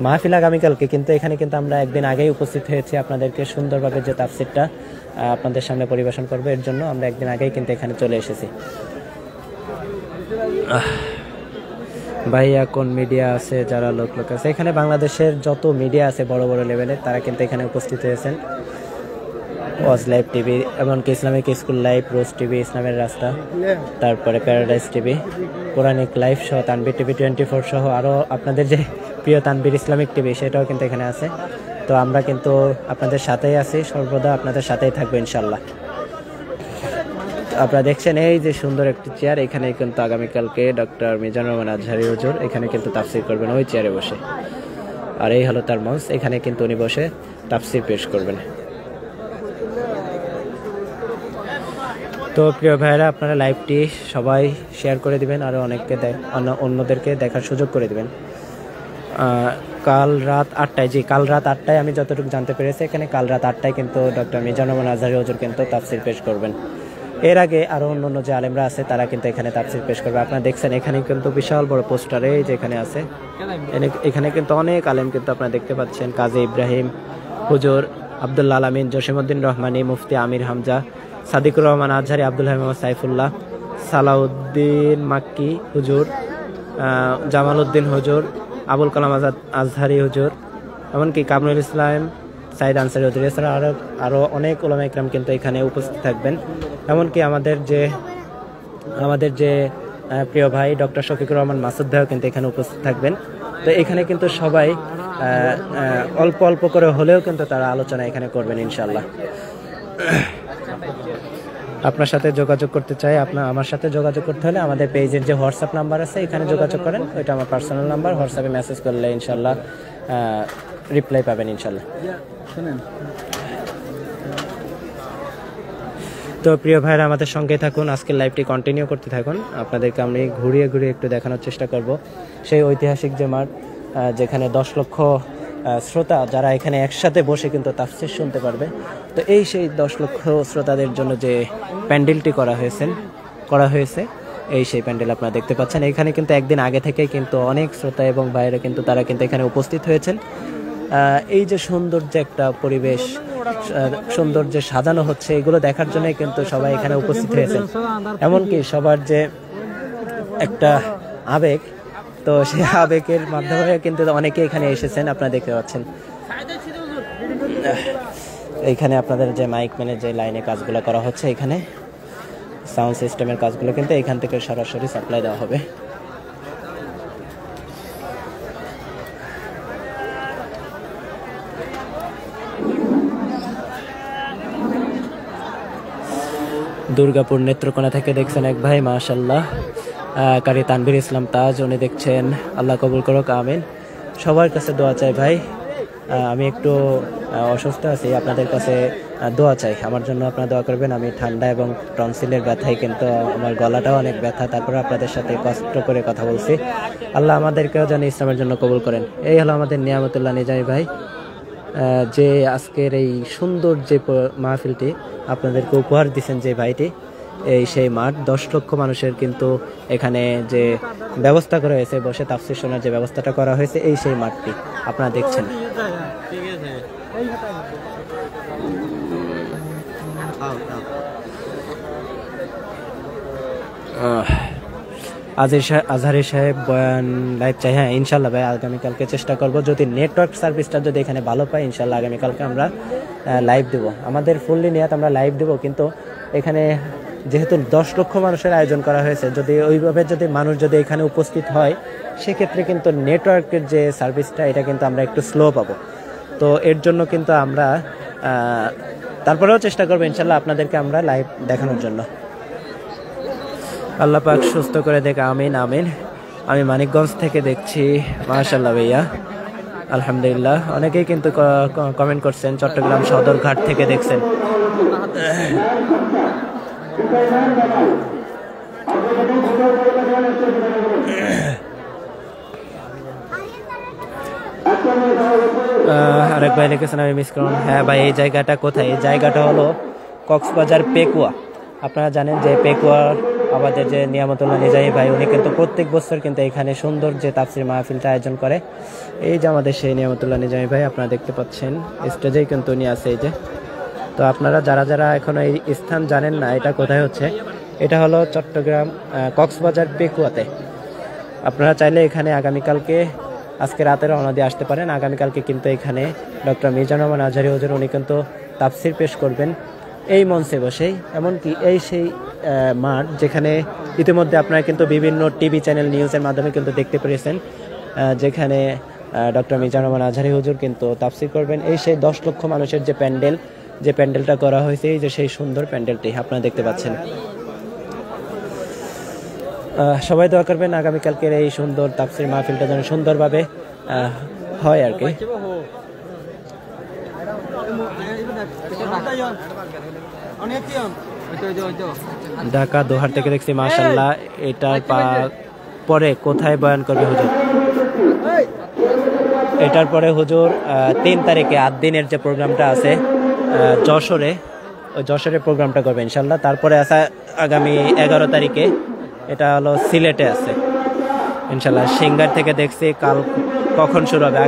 মাহফিল আগামীকালকে, কিন্তু এখানে কিন্তু আমরা একদিন আগেই উপস্থিত হয়েছি আপনাদেরকে সুন্দরভাবে যে তাফসিরটা আপনাদের সামনে পরিবেশন করবে, এর জন্য আমরা একদিন আগেই কিন্তু এখানে চলে এসেছি। ভাইয়া কোন মিডিয়া আছে যারা লোক আছে এখানে? বাংলাদেশের যত মিডিয়া আছে বড় বড় লেভেলের, তারা কিন্তু এখানে উপস্থিত হয়েছেন। ওয়াজ লাইভ টিভি, এমনকি ইসলামিক স্কুল লাইভ, রোজ টিভি, ইসলামের রাস্তা, তারপরে প্যারাডাইস টিভি, কোরআনিক লাইভ সহ, তানবির টিভি 24 সহ আরও আপনাদের যে প্রিয় তানবির ইসলামিক টিভি, সেটাও কিন্তু এখানে আছে। তো আমরা কিন্তু আপনাদের সাথেই আছি, সর্বদা আপনাদের সাথেই থাকবো ইনশাল্লাহ। আপনারা দেখছেন এই যে সুন্দর একটি চেয়ার, এখানে কিন্তু আগামীকালকে ডক্টর মিজানুর রহমান আজহারী হুজুর এখানে কিন্তু তাফসির করবেন ওই চেয়ারে বসে। আর এই হলো তার মঞ্চ, এখানে কিন্তু উনি বসে তাফসির পেশ করবেন। তো প্রিয় ভাইরা, আপনারা লাইভটি সবাই শেয়ার করে দিবেন, আরও অনেককে অন্যদেরকে দেখার সুযোগ করে দিবেন। কাল রাত 8টায়, জি কাল রাত 8টায় আমি যতটুকু জানতে পেরেছি, এখানে কাল রাত 8টায় কিন্তু ডক্টর মিজানুর রহমান আজহারী হুজুর কিন্তু তাফসির পেশ করবেন। এর আগে আরও অন্য যে আলেমরা আছে তারা কিন্তু এখানে তাফসির পেশ করবে। আপনারা দেখছেন এখানে কিন্তু বিশাল বড় পোস্টারে যে এখানে আছে, এখানে কিন্তু অনেক আলেম কিন্তু আপনারা দেখতে পাচ্ছেন। কাজী ইব্রাহিম হুজুর, আব্দুল্লাহ আলামিন, জসিমউদ্দিন রহমানী, মুফতি আমির হামজা, সাদিকুর রহমান আজহারী, আব্দুল হামিদ সাইফুল্লাহ, সালাউদ্দিন মাক্কি হুজুর, জামাল উদ্দিন হুজুর, আবুল কালাম আজাদ আজহারী হুজুর, এমনকি কামরুল ইসলাম সাইদ আনসারী হুজুর, এছাড়া আরও অনেক উলামা ইকরাম কিন্তু এখানে উপস্থিত থাকবেন। এমনকি আমাদের যে প্রিয় ভাই ডক্টর শফিকুর রহমান মাসুদ ভাইও কিন্তু এখানে উপস্থিত থাকবেন। তো এখানে কিন্তু সবাই অল্প অল্প করে হলেও কিন্তু তারা আলোচনা এখানে করবেন ইনশাল্লাহ। আপনার সাথে যোগাযোগ করতে চাই, আমার সাথে যোগাযোগ করতে হলে আমাদের পেজের যে হোয়াটসঅ্যাপ নাম্বার আছে এখানে যোগাযোগ করেন, ওইটা আমার পার্সোনাল নাম্বার। হোয়াটসঅ্যাপে মেসেজ করলে ইনশাল্লাহ রিপ্লাই পাবেন ইনশাল্লাহ। তো প্রিয় ভাইরা, আমাদের সঙ্গে থাকুন, আজকের লাইভটি কন্টিনিউ করতে থাকুন। আপনাদেরকে আমি ঘুরিয়ে ঘুরিয়ে একটু দেখানোর চেষ্টা করব সেই ঐতিহাসিক যে মাঠ, যেখানে 10 লক্ষ শ্রোতা যারা এখানে একসাথে বসে কিন্তু তাফসীর শুনতে পারবে। তো সেই 10 লক্ষ শ্রোতাদের জন্য যে প্যান্ডেলটি করা হয়েছে, এই সেই প্যান্ডেল আপনারা দেখতে পাচ্ছেন। এখানে কিন্তু একদিন আগে থেকেই কিন্তু অনেক শ্রোতা এবং ভাইয়েরা কিন্তু তারা কিন্তু এখানে উপস্থিত হয়েছেন। এই যে সুন্দর যে একটা পরিবেশ, সুন্দর যে সাজানো হচ্ছে, এগুলো দেখার জন্যই কিন্তু সবাই এখানে উপস্থিত হয়েছেন। এমনকি সবার যে একটা আবেগ, তো সেই আবেগের মাধ্যমে কিন্তু অনেকে এখানে এসেছেন, আপনারা দেখতে পাচ্ছেন। এইখানে আপনাদের যে মাইক ম্যানের যে লাইনে কাজগুলো করা হচ্ছে, এখানে সাউন্ড সিস্টেমের কাজগুলো কিন্তু এখান থেকে সরাসরি সাপ্লাই দেওয়া হবে। দুর্গাপুর নেত্রকোনা থেকে দেখছেন এক ভাই, মাশাআল্লাহ, কারি তানভীর ইসলাম তাজ, উনি দেখছেন। আল্লাহ কবুল করুক, আমিন। সবার কাছে দোয়া চাই ভাই, আমি একটু অসুস্থ আছি, আপনাদের কাছে দোয়া চাই, আমার জন্য আপনারা দোয়া করবেন। আমি ঠান্ডা এবং টনসিলের ব্যথায় কিন্তু আমার গলাটাও অনেক ব্যথা, তারপরে আপনাদের সাথে কষ্ট করে কথা বলছি। আল্লাহ আমাদেরকেও যেন ইসলামের জন্য কবুল করেন। এই হলো আমাদের নিয়ামতুল্লাহ নিজামী ভাই, যে আজকের এই সুন্দর যে মাহফিলটি আপনাদেরকে উপহার দিচ্ছেন যে ভাইটি, এই সেই মাঠ 10 লক্ষ মানুষের কিন্তু এখানে যে ব্যবস্থা করা হয়েছে, বসে তাফসীর শোনার যে ব্যবস্থাটা করা হয়েছে, এই সেই মাঠটি আপনারা দেখছেন। আজহারি সাহেব বয়ান লাইভ চাই, হ্যাঁ ইনশাল্লাহ ভাই, আগামীকালকে চেষ্টা করব, যদি নেটওয়ার্ক সার্ভিসটা যদি এখানে ভালো পাই, ইনশাল্লাহ আগামীকালকে আমরা লাইভ দেবো। আমাদের ফুললি নিয়াত আমরা লাইভ দেবো, কিন্তু এখানে যেহেতু 10 লক্ষ মানুষের আয়োজন করা হয়েছে, যদি ওইভাবে যদি মানুষ যদি এখানে উপস্থিত হয়, সেক্ষেত্রে কিন্তু নেটওয়ার্কের যে সার্ভিসটা, এটা কিন্তু আমরা একটু স্লো পাবো। তো এর জন্য কিন্তু আমরা তারপরেও চেষ্টা করবো ইনশাল্লাহ আপনাদেরকে আমরা লাইভ দেখানোর জন্য। আল্লাহ পাক সুস্থ করে দেখ, আমিন আমিন। আমি মানিকগঞ্জ থেকে দেখছি, মাশাআল্লাহ ভাইয়া, আলহামদুলিল্লাহ। অনেকেই কিন্তু কমেন্ট করছেন, চট্টগ্রাম সদরঘাট থেকে দেখছেন। আরেক ভাই লিখেছেন আমি মিস করুন। হ্যাঁ ভাই, এই জায়গাটা কোথায়? এই জায়গাটা হলো কক্সবাজার পেকুয়া। আপনারা জানেন যে পেকুয়ার আমাদের যে নিয়ামতুল্লাহ নিজামী ভাই, উনি কিন্তু প্রত্যেক বছর কিন্তু এখানে সুন্দর যে তাফসীর মাহফিলটা আয়োজন করে। এই যে আমাদের সেই নিয়ামতুল্লাহ নিজামী ভাই, আপনারা দেখতে পাচ্ছেন স্টেজেই কিন্তু উনি আছে এই যে। তো আপনারা যারা যারা এখন এই স্থান জানেন না, এটা কোথায় হচ্ছে, এটা হলো চট্টগ্রাম কক্সবাজার পেকুয়াতে। আপনারা চাইলে এখানে আগামীকালকে, আজকে রাতে রওনা দিয়ে আসতে পারেন। আগামীকালকে কিন্তু এখানে ডক্টর মিজানুর রহমান আজহারী হুজুর, উনি কিন্তু তাফসীর পেশ করবেন এই মঞ্চে বসেই। এমনকি এই সেই মাঠ যেখানে ইতিমধ্যে আপনারা কিন্তু বিভিন্ন টিভি চ্যানেল নিউজের মাধ্যমে কিন্তু দেখতে পেরেছেন, যেখানে ডক্টর মিজানুর রহমান আজহারী হুজুর কিন্তু তাফসীর করবেন। এই সেই 10 লক্ষ মানুষের যে প্যান্ডেল, যে প্যান্ডেলটা করা হয়েছে, এই যে সেই সুন্দর প্যান্ডেলটি আপনারা দেখতে পাচ্ছেন। সবাই দোয়া করবেন আগামীকালকের এই সুন্দর তাফসীর মাহফিলটা যেন সুন্দরভাবে হয় আর কি। ঢাকা দোহার থেকে দেখছি, মাশাআল্লাহ। এটার পরে কোথায় বয়ান করবে হুজুর? এটার পরে হুজুর 3 তারিখে 8 দিনের যে প্রোগ্রামটা আছে যশোরে, ওই যশোরে প্রোগ্রামটা করবে ইনশাল্লাহ। তারপরে আছে আগামী 11 তারিখে, এটা হলো সিলেটে আছে ইনশাল্লাহ। সিঙ্গার থেকে দেখছি কাল কখন শুরু হবে,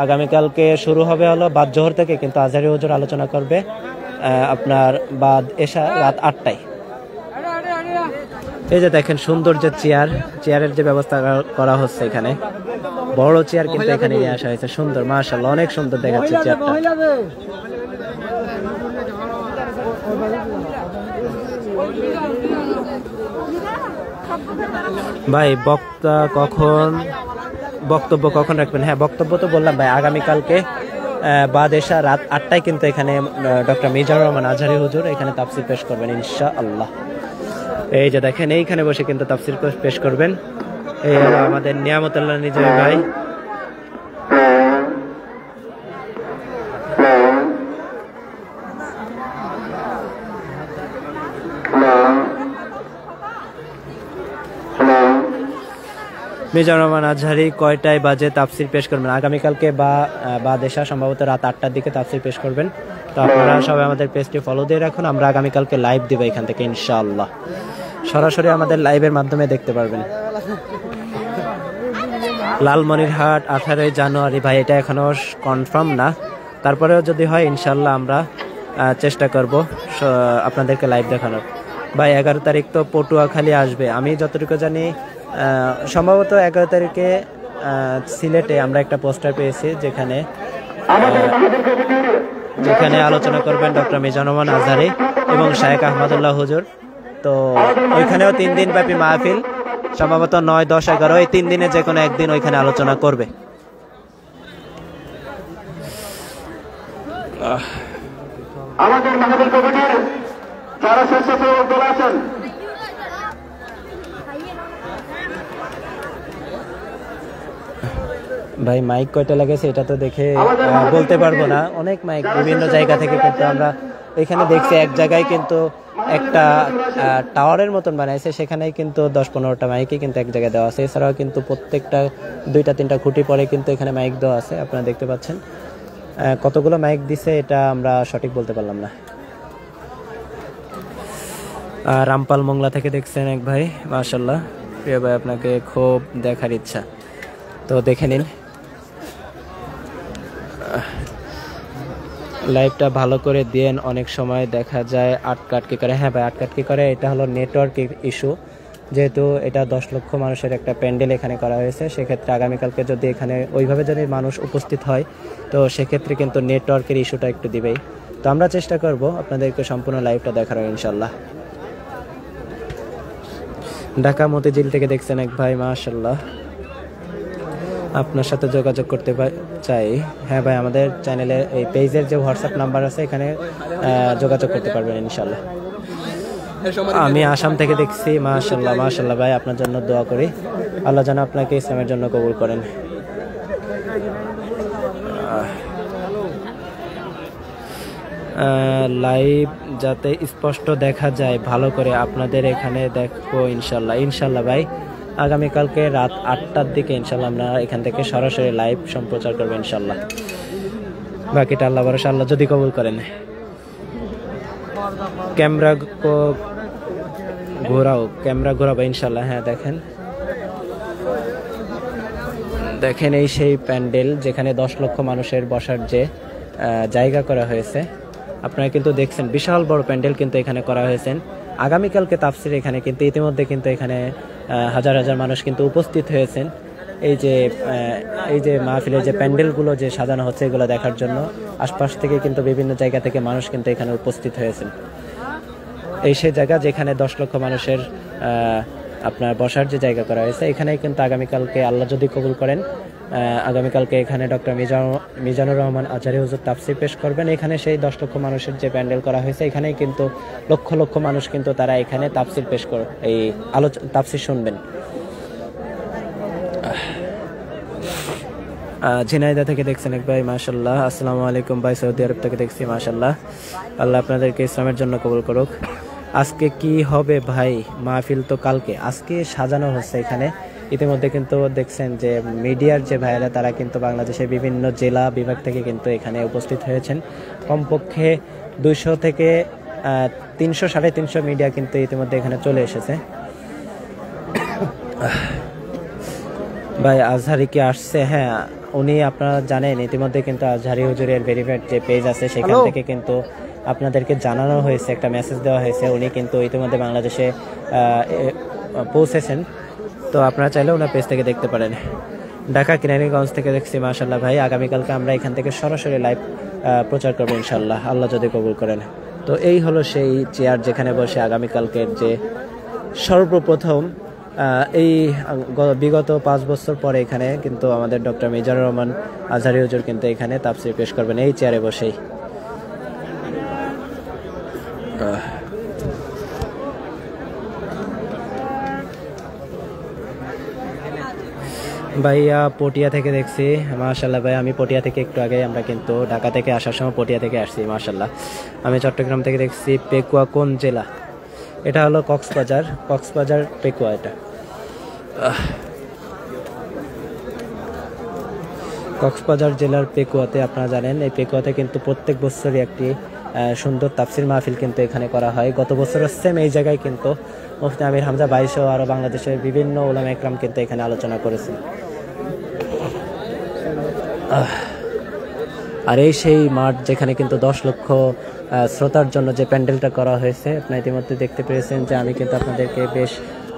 আগামীকালকে শুরু হবে হলো বাদ জোহর থেকে, কিন্তু আজহারী হুজুর আলোচনা করবে আপনার বাদ এশা রাত 8টায়। এই যে দেখেন সুন্দর যে চেয়ারের যে ব্যবস্থা করা হচ্ছে, এখানে বড় চেয়ার কিন্তু এখানে নিয়ে আসা হয়েছে, সুন্দর, মাশাআল্লাহ, অনেক সুন্দর দেখাচ্ছে চেয়ারটা। ভাই বক্তব্য কখন রাখবেন? হ্যাঁ, বক্তব্য তো বললাম ভাই, আগামীকালকে বাদ এশা রাত 8টায় কিন্তু এখানে ডক্টর মিজানুর রহমান আজহারী হুজুর এখানে তাফসীর পেশ করবেন ইনশাআল্লাহ। এই যে দেখেন, এইখানে বসে কিন্তু তাফসীর পেশ করবেন। এই হলো আমাদের নিয়ামতুল্লাহ নিজামী ভাই। মিজানুর রহমান আজহারী কয়টায় বাজে তাফসীর পেশ করবেন? আগামীকালকে বা দেশা সম্ভবত রাত 8টার দিকে তাফসীর পেশ করবেন। তো আপনারা সবাই আমাদের পেজটি ফলো দিয়ে রাখুন, আমরা আগামীকালকে লাইভ দিব এখান থেকে ইনশাআল্লাহ। সরাসরি আমাদের লাইভের মাধ্যমে দেখতে পারবেন। লালমনিরহাট 18 জানুয়ারি ভাই, এটা এখনো কনফার্ম না, তারপরেও যদি হয় ইনশাল্লাহ আমরা চেষ্টা করব আপনাদেরকে লাইভ দেখানোর। ভাই 11 তারিখ তো পটুয়াখালী আসবে, আমি যতটুকু জানি সম্ভবত 11 তারিখে সিলেটে আমরা একটা পোস্টার পেয়েছি যেখানে আলোচনা করবেন ডক্টর মিজানুর রহমান আজহারী এবং শায়েখ আহমদুল্লাহ হুজুর। তো ওইখানেও 3 দিন ব্যাপী মাহফিল, সম্ভবত 9, 10, 11 এই 3 দিনে যে কোনো একদিন ওইখানে আলোচনা করবে। আমাদের মাহফিল কমিটির যারা স্বেচ্ছাসেবক দল আছেন, ভাই মাইক কয়টা লাগেছে এটা তো দেখে বলতে পারবো না, অনেক মাইক বিভিন্ন জায়গা থেকে কিন্তু আমরা এখানে দেখছি। এক জায়গায় কিন্তু একটা টাওয়ারের মতন বানাইছে, সেখানেই কিন্তু 10-15টা মাইকই কিন্তু এক জায়গায় দেওয়া আছে। এছাড়াও কিন্তু প্রত্যেকটা 2-3টা খুঁটি পরে কিন্তু এখানে মাইক দেওয়া আছে, আপনারা দেখতে পাচ্ছেন। কতগুলো মাইক দিছে এটা আমরা সঠিক বলতে পারলাম না। রামপাল মোংলা থেকে দেখছেন এক ভাই, মাশাআল্লাহ প্রিয় ভাই, আপনাকে খুব দেখার ইচ্ছা, তো দেখে নিন। লাইভটা ভালো করে দেন, অনেক সময় দেখা যায় আটকাটকি করে। হ্যাঁ ভাই, আটকাটকি করে, এটা হলো নেটওয়ার্ক ইস্যু। যেহেতু এটা 10 লক্ষ মানুষের একটা প্যান্ডেল এখানে করা হয়েছে, সেক্ষেত্রে আগামীকালকে যদি এখানে ওইভাবে যদি মানুষ উপস্থিত হয় তো সেক্ষেত্রে কিন্তু নেটওয়ার্কের ইস্যুটা একটু দিবেই। তো আমরা চেষ্টা করব আপনাদেরকে সম্পূর্ণ লাইভটা দেখার ইনশাল্লাহ। ঢাকা মতিঝিল থেকে দেখছেন এক ভাই, মাশাআল্লাহ, আপনার সাথে যোগাযোগ করতে চাই। হ্যাঁ ভাই, আমাদের চ্যানেলের এই পেজের যে হোয়াটসঅ্যাপ নাম্বার আছে এখানে যোগাযোগ করতে পারবেন ইনশাল্লাহ। আমি আসাম থেকে দেখছি, মাশাআল্লাহ মাশাআল্লাহ ভাই, আপনার জন্য দোয়া করি, আল্লাহ যেন আপনাকে ইসলামের জন্য কবুল করেন। লাইভ যাতে স্পষ্ট দেখা যায় ভালো করে আপনাদের এখানে দেখবো ইনশাল্লাহ। ইনশাল্লাহ ভাই, আগামীকালকে রাত 8টার দিকে ইনশাল্লাহ আমরা এখান থেকে সরাসরি লাইভ সম্প্রচার করবো ইনশাল্লাহ। বাকিটা আল্লাহ ভরসা, আল্লাহ যদি কবুল করেন। ক্যামেরা ঘোরাবো ইনশাল্লাহ। হ্যাঁ দেখেন এই সেই প্যান্ডেল যেখানে 10 লক্ষ মানুষের বসার যে জায়গা করা হয়েছে, আপনারা কিন্তু দেখছেন বিশাল বড় প্যান্ডেল কিন্তু এখানে করা হয়েছে। আগামীকালকে তাফসির এখানে কিন্তু ইতিমধ্যে কিন্তু এখানে হাজার হাজার মানুষ কিন্তু উপস্থিত হয়েছেন এই যে মাহফিলের যে প্যান্ডেলগুলো যে সাজানো হচ্ছে এগুলো দেখার জন্য। আশপাশ থেকে কিন্তু বিভিন্ন জায়গা থেকে মানুষ কিন্তু এখানে উপস্থিত হয়েছেন। এই সেই জায়গা যেখানে 10 লক্ষ মানুষের আপনার বসার যে জায়গা করা হয়েছে, এখানেই কিন্তু আগামীকালকে আল্লাহ যদি কবুল করেন, আগামীকালকে এখানে ডক্টর মিজানুর রহমান আজহারী হুজুর তাফসির পেশ করবেন। এখানে সেই 10 লক্ষ মানুষের যে প্যান্ডেল করা হয়েছে, এখানেই কিন্তু লক্ষ লক্ষ মানুষ কিন্তু তারা এখানে তাফসির পেশ করে এই তাফসির শুনবেন। ঝিনাইদহ থেকে দেখছেন এক ভাই, মাশাআল্লাহ, আসসালামু আলাইকুম ভাই, সৌদি আরব থেকে দেখছি, মাশাআল্লাহ, আল্লাহ আপনাদেরকে ইসলামের জন্য কবুল করুক। আজকে কি হবে ভাই? মাহফিল তো কালকে, আজকে সাজানো হচ্ছে এখানে। ইতিমধ্যে কিন্তু দেখছেন যে মিডিয়ার যে ভাইয়েরা তারা কিন্তু বাংলাদেশের বিভিন্ন জেলা বিভাগ থেকে কিন্তু এখানে উপস্থিত হয়েছেন। কমপক্ষে 200 থেকে 300 350 মিডিয়া কিন্তু ইতিমধ্যে এখানে চলে এসেছে। ভাই আজহারি কি আসছে? হ্যাঁ, উনি আপনারা জানেন ইতিমধ্যে কিন্তু আজহারি হুজুরের ভেরিফাইড যে পেজ আছে সেখান থেকে কিন্তু আপনাদেরকে জানানো হয়েছে, একটা মেসেজ দেওয়া হয়েছে, উনি কিন্তু ইতিমধ্যে বাংলাদেশে পৌঁছেছেন। তো আপনারা চাইলে ওনার পেজ থেকে দেখতে পারেন। ঢাকা কেরানীগঞ্জ থেকে দেখছি, মাশাআল্লাহ ভাই, আগামীকালকে আমরা এখান থেকে সরাসরি লাইভ প্রচার করবো ইনশাআল্লাহ, আল্লাহ যদি কবুল করেন। তো এই হলো সেই চেয়ার যেখানে বসে আগামীকালকের যে সর্বপ্রথম এই বিগত 5 বছর পরে এখানে কিন্তু আমাদের ডক্টর মিজানুর রহমান আজহারী হুজুর কিন্তু এখানে তাফসীর পেশ করবেন এই চেয়ারে বসেই। ভাইয়া পটিয়া থেকে দেখছি, মাশাআল্লাহ ভাই, আমি পটিয়া থেকে একটু আগে আমরা কিন্তু ঢাকা থেকে আসার সময় পটিয়া থেকে আসছি, মাশাআল্লাহ। আমি চট্টগ্রাম থেকে দেখছি। পেকুয়া কোন জেলা? এটা হলো কক্সবাজার পেকুয়া। এটা কক্সবাজার জেলার পেকুয়াতে, আপনারা জানেন এই পেকুয়াতে কিন্তু প্রত্যেক বছরই একটি সুন্দর তাফসির মাহফিল কিন্তু এখানে করা হয়। গত বছরের সেম এই জায়গায় কিন্তু মুফতি আমির হামজা ভাই সহ আরও বাংলাদেশের বিভিন্ন উলামা ইকরাম কিন্তু এখানে আলোচনা করেছেন। আর এই সেই মাঠ যেখানে কিন্তু 10 লক্ষ শ্রোতার জন্য যে প্যান্ডেলটা করা হয়েছে, আপনারা ইতিমধ্যে দেখতে পেরেছেন যে আমি কিন্তু আপনাদেরকে বেশ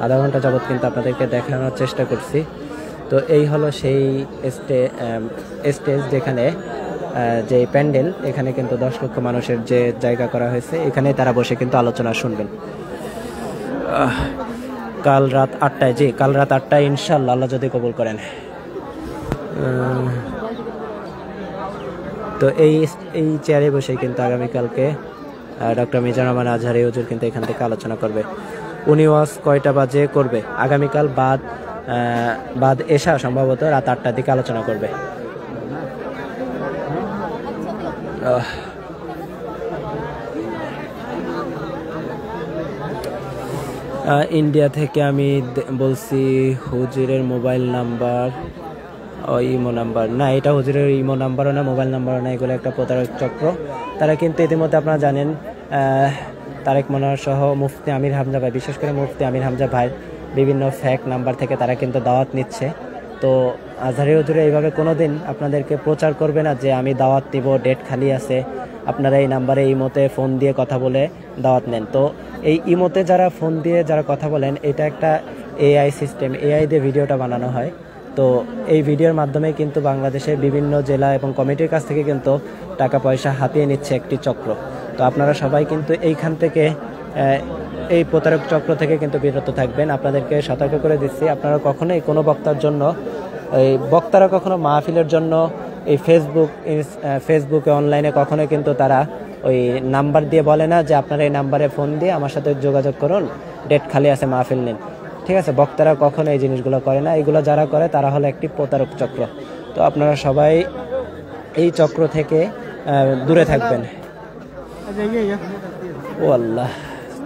আধা ঘন্টা যাবত কিন্তু আপনাদেরকে দেখানোর চেষ্টা করছি। তো এই হলো সেই স্টেজ যেখানে যে প্যান্ডেল, এখানে কিন্তু 10 লক্ষ মানুষের যে জায়গা করা হয়েছে, এখানে তারা বসে কিন্তু আলোচনা শুনবেন। কাল রাত 8টায়, জি কাল রাত 8টায় ইনশাআল্লাহ, আল্লাহ যদি কবুল করেন। তো এই চেয়ারে বসে কিন্তু আগামীকালকে ডক্টর মিজানুর রহমান আজহারী হুজুর কিন্তু এখান থেকে আলোচনা করবে। উনি ওয়াজ কয়টা বাজে করবে? আগামীকাল বাদ এশা সম্ভবত রাত 8টার দিকে আলোচনা করবে। ইন্ডিয়া থেকে আমি বলছি, হুজুরের মোবাইল নাম্বার, ইমো নাম্বার না, এটা হুজুরের ইমো নাম্বারও না, মোবাইল নাম্বারও না, এগুলো একটা প্রতারক চক্র। তারা কিন্তু ইতিমধ্যে আপনারা জানেন তারেক মনোয়ার সহ মুফতি আমির হামজা ভাই, বিশেষ করে মুফতি আমির হামজা ভাই বিভিন্ন ফ্যাক নাম্বার থেকে তারা কিন্তু দাওয়াত নিচ্ছে। তো আজহারী হুজুরে এইভাবে কোনোদিন আপনাদেরকে প্রচার করবে না যে আমি দাওয়াত দিব, ডেট খালি আছে, আপনারা এই নাম্বারে ইমোতে ফোন দিয়ে কথা বলে দাওয়াত নেন। তো এই ইমোতে যারা ফোন দিয়ে যারা কথা বলেন, এটা একটা এআই সিস্টেম, এআই দিয়ে ভিডিওটা বানানো হয়। তো এই ভিডিওর মাধ্যমে কিন্তু বাংলাদেশের বিভিন্ন জেলা এবং কমিটির কাছ থেকে কিন্তু টাকা পয়সা হাতিয়ে নিচ্ছে একটি চক্র। তো আপনারা সবাই কিন্তু এইখান থেকে এই প্রতারক চক্র থেকে কিন্তু বিরত থাকবেন। আপনাদেরকে সতর্ক করে দিচ্ছি, আপনারা কখনোই কোনো বক্তার জন্য, এই বক্তারা কখনো মাহফিলের জন্য এই ফেসবুকে অনলাইনে কখনোই কিন্তু তারা ওই নাম্বার দিয়ে বলে না যে আপনারা এই নাম্বারে ফোন দিয়ে আমার সাথে যোগাযোগ করুন, ডেট খালি আছে, মাহফিল নিন। ঠিক আছে, বক্তারা কখনো এই জিনিসগুলো করে না। এগুলো যারা করে তারা হলো একটি প্রতারক চক্র। তো আপনারা সবাই এই চক্র থেকে দূরে থাকবেন। ও আল্লাহ,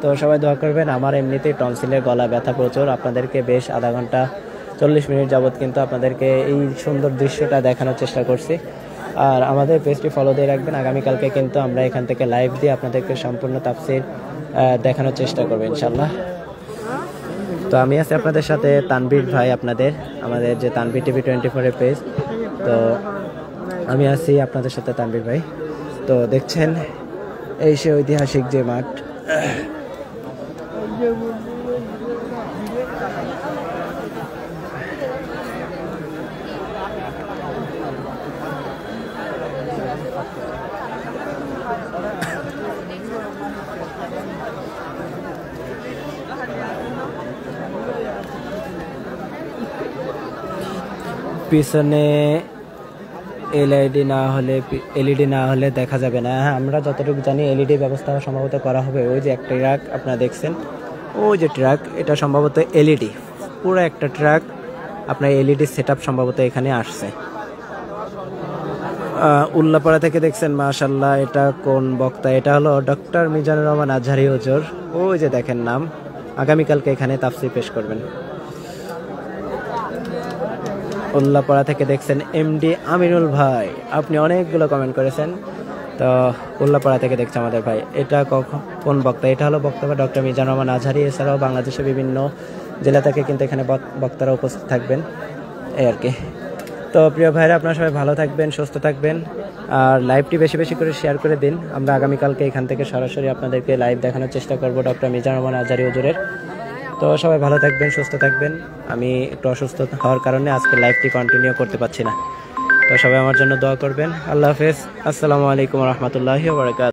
তো সবাই দোয়া করবেন। আমার এমনিতেই টনসিলের গলা ব্যথা প্রচুর। আপনাদেরকে বেশ আধা ঘন্টা 40 মিনিট যাবত কিন্তু আপনাদেরকে এই সুন্দর দৃশ্যটা দেখানোর চেষ্টা করছি। আর আমাদের পেজটি ফলো দিয়ে রাখবেন। আগামীকালকে কিন্তু আমরা এখান থেকে লাইভ দিয়ে আপনাদেরকে সম্পূর্ণ তাফসীর দেখানোর চেষ্টা করবো ইনশাল্লাহ। তো আমি আছি আপনাদের সাথে তানভীর ভাই, আমাদের যে তানভীর টিভি 24 এর পেজ। তো আমি আছি আপনাদের সাথে তানভীর ভাই। তো দেখছেন এই সে ঐতিহাসিক যে মাঠ, পিছনে এলইডি না হলে দেখা যাবে না। হ্যাঁ, আমরা যতটুকু জানি এলইডি ব্যবস্থা সম্ভবত করা হবে। ওই যে একটা ট্রাক আপনারা দেখছেন, ওই যে ট্রাক, এটা সম্ভবত এলইডি, পুরো একটা ট্রাক আপনার এলইডি সেটআপ সম্ভবত এখানে আসছে। উল্লাপাড়া থেকে দেখছেন, মাশাআল্লাহ। এটা কোন বক্তা? এটা হলো ডক্টর মিজানুর রহমান আজহারী হুজুর। ওই যে দেখেন নাম, আগামীকালকে এখানে তাফসীর পেশ করবেন। উল্লাপাড়া থেকে দেখছেন এমডি আমিনুল ভাই, আপনি অনেকগুলো কমেন্ট করেছেন। তো উল্লাপাড়া থেকে দেখছে আমাদের ভাই। এটা কোন বক্তা? এটা হলো বক্তব্য ডক্টর মিজানুর রহমান আজহারী। এছাড়াও বাংলাদেশের বিভিন্ন জেলা থেকে কিন্তু এখানে বক্তারা উপস্থিত থাকবেন, এই আর কি। তো প্রিয় ভাইরা, আপনারা সবাই ভালো থাকবেন, সুস্থ থাকবেন, আর লাইভটি বেশি বেশি করে শেয়ার করে দিন। আমরা আগামীকালকে এখান থেকে সরাসরি আপনাদেরকে লাইভ দেখানোর চেষ্টা করব ডক্টর মিজানুর রহমান আজহারী হুজুরের। তো সবাই ভালো থাকবেন, সুস্থ থাকবেন। আমি একটু অসুস্থ হওয়ার কারণে আজকে লাইভটি কন্টিনিউ করতে পারছি না। তো সবাই আমার জন্য দোয়া করবেন। আল্লাহ হাফেজ, আসসালামু আলাইকুম ওয়া রাহমাতুল্লাহি ওয়া বারাকাতুহু।